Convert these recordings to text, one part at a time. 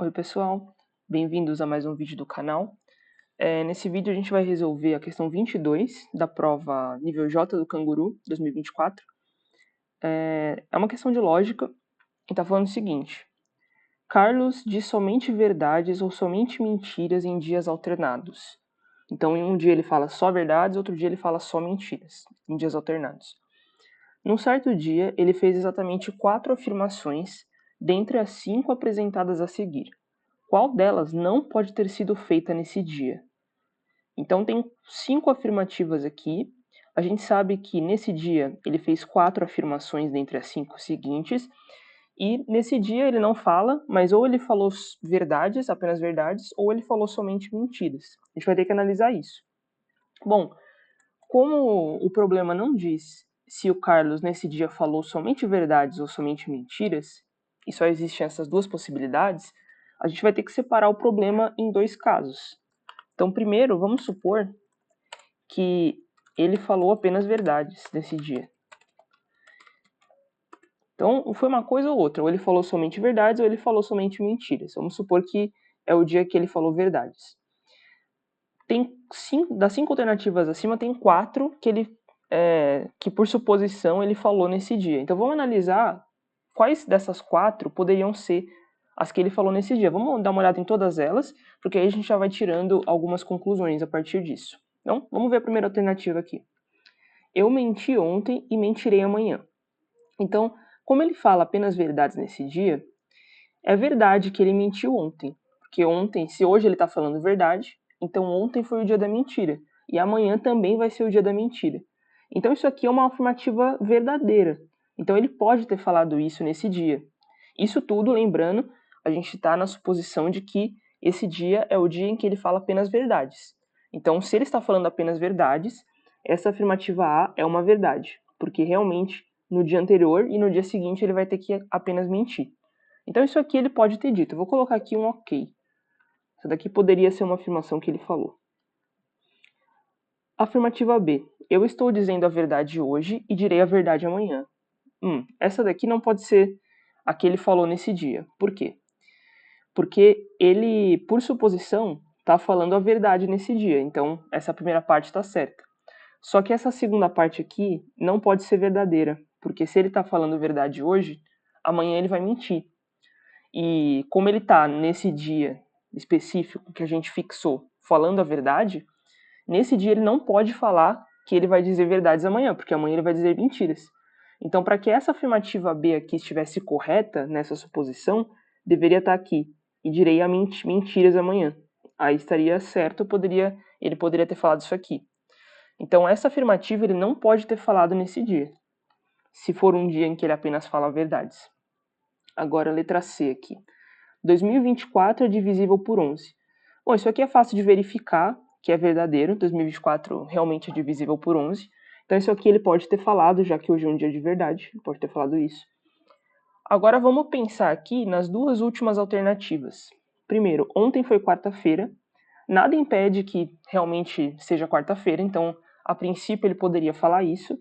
Oi pessoal, bem-vindos a mais um vídeo do canal. Nesse vídeo a gente vai resolver a questão 22 da prova nível J do Canguru 2024. É uma questão de lógica e está falando o seguinte: Carlos diz somente verdades ou somente mentiras em dias alternados. Então em um dia ele fala só verdades, outro dia ele fala só mentiras, em dias alternados. Num certo dia ele fez exatamente 4 afirmações dentre as 5 apresentadas a seguir. Qual delas não pode ter sido feita nesse dia? Então tem 5 afirmativas aqui. A gente sabe que nesse dia ele fez 4 afirmações dentre as 5 seguintes. E nesse dia ele não fala, mas ou ele falou verdades, apenas verdades, ou ele falou somente mentiras. A gente vai ter que analisar isso. Bom, como o problema não diz se o Carlos nesse dia falou somente verdades ou somente mentiras, e só existem essas duas possibilidades, a gente vai ter que separar o problema em dois casos. Então, primeiro, vamos supor que ele falou apenas verdades nesse dia. Então, foi uma coisa ou outra. Ou ele falou somente verdades ou ele falou somente mentiras. Vamos supor que é o dia que ele falou verdades. Das 5 alternativas acima, tem 4 que por suposição ele falou nesse dia. Então, vamos analisar quais dessas 4 poderiam ser as que ele falou nesse dia. Vamos dar uma olhada em todas elas, porque aí a gente já vai tirando algumas conclusões a partir disso. Então, vamos ver a primeira alternativa aqui. Eu menti ontem e mentirei amanhã. Então, como ele fala apenas verdades nesse dia, é verdade que ele mentiu ontem. Porque ontem, se hoje ele está falando verdade, então ontem foi o dia da mentira. E amanhã também vai ser o dia da mentira. Então isso aqui é uma afirmativa verdadeira. Então ele pode ter falado isso nesse dia. Isso tudo, lembrando, a gente está na suposição de que esse dia é o dia em que ele fala apenas verdades. Então, se ele está falando apenas verdades, essa afirmativa A é uma verdade, porque realmente no dia anterior e no dia seguinte ele vai ter que apenas mentir. Então isso aqui ele pode ter dito. Eu vou colocar aqui um ok. Isso daqui poderia ser uma afirmação que ele falou. Afirmativa B. Eu estou dizendo a verdade hoje e direi a verdade amanhã. Essa daqui não pode ser a que ele falou nesse dia. Por quê? Porque ele, por suposição, está falando a verdade nesse dia. Então, essa primeira parte está certa. Só que essa segunda parte aqui não pode ser verdadeira. Porque se ele está falando verdade hoje, amanhã ele vai mentir. E como ele está nesse dia específico que a gente fixou falando a verdade, nesse dia ele não pode falar que ele vai dizer verdades amanhã, porque amanhã ele vai dizer mentiras. Então, para que essa afirmativa B aqui estivesse correta nessa suposição, deveria estar aqui. E direi a mentiras amanhã. Aí estaria certo, ele poderia ter falado isso aqui. Então, essa afirmativa ele não pode ter falado nesse dia, se for um dia em que ele apenas fala verdades. Agora, a letra C aqui. 2024 é divisível por 11. Bom, isso aqui é fácil de verificar que é verdadeiro. 2024 realmente é divisível por 11. Então isso aqui ele pode ter falado, já que hoje é um dia de verdade. Ele pode ter falado isso. Agora vamos pensar aqui nas duas últimas alternativas. Primeiro, ontem foi quarta-feira. Nada impede que realmente seja quarta-feira, então a princípio ele poderia falar isso.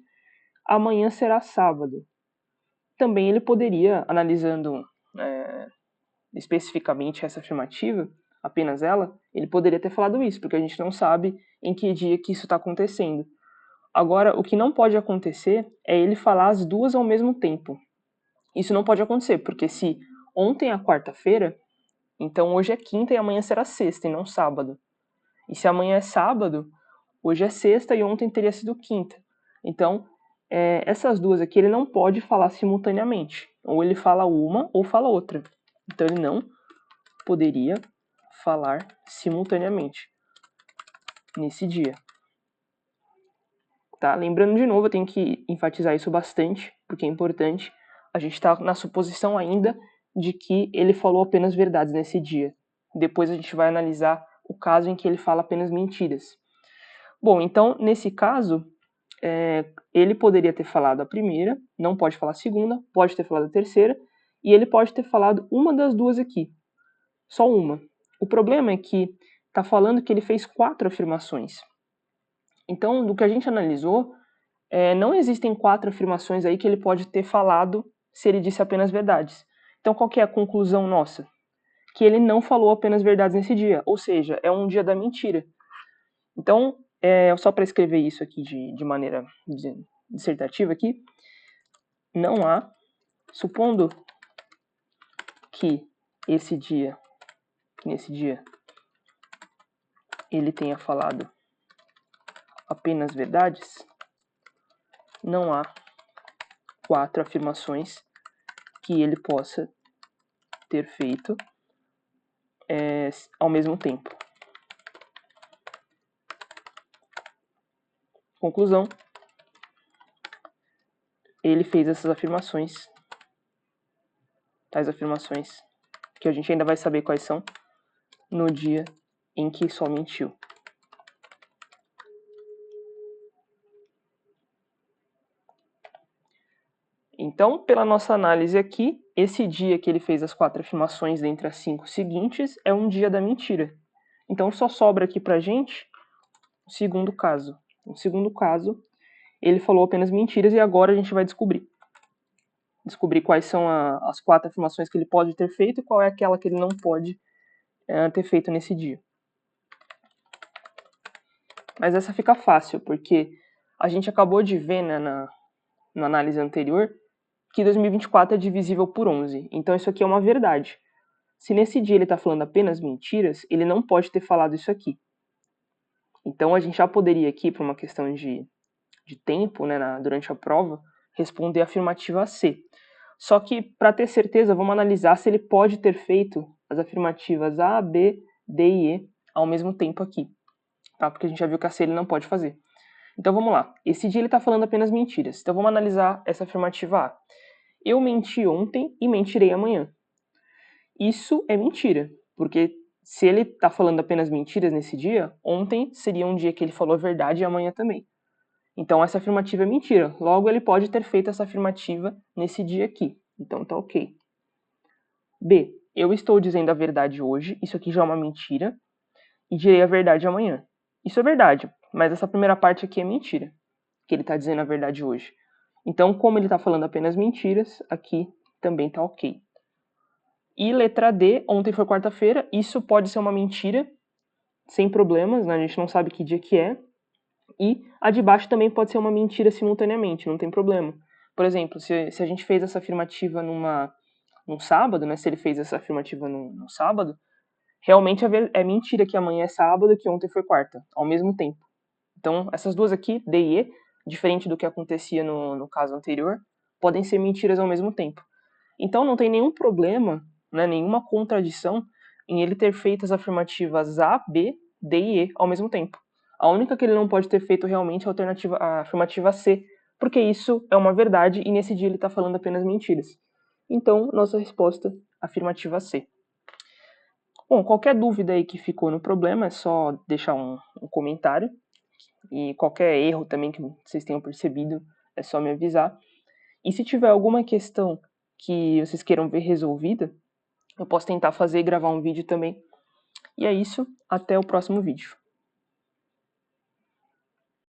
Amanhã será sábado. Também ele poderia, analisando especificamente essa afirmativa, apenas ela, ele poderia ter falado isso, porque a gente não sabe em que dia que isso está acontecendo. Agora, o que não pode acontecer é ele falar as duas ao mesmo tempo. Isso não pode acontecer, porque se ontem é quarta-feira, então hoje é quinta e amanhã será sexta e não sábado. E se amanhã é sábado, hoje é sexta e ontem teria sido quinta. Então, essas duas aqui ele não pode falar simultaneamente. Ou ele fala uma ou fala outra. Então ele não poderia falar simultaneamente nesse dia. Tá? Lembrando de novo, eu tenho que enfatizar isso bastante, porque é importante. A gente está na suposição ainda de que ele falou apenas verdades nesse dia. Depois a gente vai analisar o caso em que ele fala apenas mentiras. Bom, então, nesse caso, ele poderia ter falado a primeira, não pode falar a segunda, pode ter falado a terceira, e ele pode ter falado uma das duas aqui. Só uma. O problema é que está falando que ele fez 4 afirmações. Então, do que a gente analisou, não existem 4 afirmações aí que ele pode ter falado se ele disse apenas verdades. Então, qual que é a conclusão nossa? que ele não falou apenas verdades nesse dia, ou seja, é um dia da mentira. Então, só para escrever isso aqui de maneira dissertativa aqui, não há, supondo que nesse dia, ele tenha falado apenas verdades, não há 4 afirmações que ele possa ter feito ao mesmo tempo. Conclusão, ele fez essas afirmações, tais afirmações, que a gente ainda vai saber quais são, no dia em que só mentiu. Então, pela nossa análise aqui, esse dia que ele fez as 4 afirmações dentre as 5 seguintes é um dia da mentira. Então, só sobra aqui pra gente o segundo caso. No segundo caso, ele falou apenas mentiras e agora a gente vai descobrir quais são as 4 afirmações que ele pode ter feito e qual é aquela que ele não pode ter feito nesse dia. Mas essa fica fácil, porque a gente acabou de ver, né, na análise anterior, que 2024 é divisível por 11. Então isso aqui é uma verdade. Se nesse dia ele está falando apenas mentiras, ele não pode ter falado isso aqui. Então a gente já poderia aqui, por uma questão de tempo, né, durante a prova, responder a afirmativa C. Só que, para ter certeza, vamos analisar se ele pode ter feito as afirmativas A, B, D e E ao mesmo tempo aqui. Tá? Porque a gente já viu que a C ele não pode fazer. Então vamos lá. Esse dia ele está falando apenas mentiras. Então vamos analisar essa afirmativa A. Eu menti ontem e mentirei amanhã. Isso é mentira, porque se ele está falando apenas mentiras nesse dia, ontem seria um dia que ele falou a verdade e amanhã também. Então essa afirmativa é mentira. Logo, ele pode ter feito essa afirmativa nesse dia aqui. Então tá ok. B. Eu estou dizendo a verdade hoje. Isso aqui já é uma mentira. E direi a verdade amanhã. Isso é verdade, mas essa primeira parte aqui é mentira. Que ele está dizendo a verdade hoje. Então, como ele está falando apenas mentiras, aqui também tá ok. E letra D, ontem foi quarta-feira. Isso pode ser uma mentira, sem problemas, né? A gente não sabe que dia que é. E a de baixo também pode ser uma mentira simultaneamente, não tem problema. Por exemplo, se a gente fez essa afirmativa num sábado, né? Se ele fez essa afirmativa num sábado, realmente é mentira que amanhã é sábado e que ontem foi quarta, ao mesmo tempo. Então, essas duas aqui, D e E, diferente do que acontecia no caso anterior, podem ser mentiras ao mesmo tempo. Então, não tem nenhum problema, né, nenhuma contradição em ele ter feito as afirmativas A, B, D e E ao mesmo tempo. A única que ele não pode ter feito realmente é a afirmativa C, porque isso é uma verdade e nesse dia ele está falando apenas mentiras. Então, nossa resposta, afirmativa C. Bom, qualquer dúvida aí que ficou no problema é só deixar um comentário. E qualquer erro também que vocês tenham percebido é só me avisar. E se tiver alguma questão que vocês queiram ver resolvida, eu posso tentar fazer e gravar um vídeo também. E é isso, até o próximo vídeo.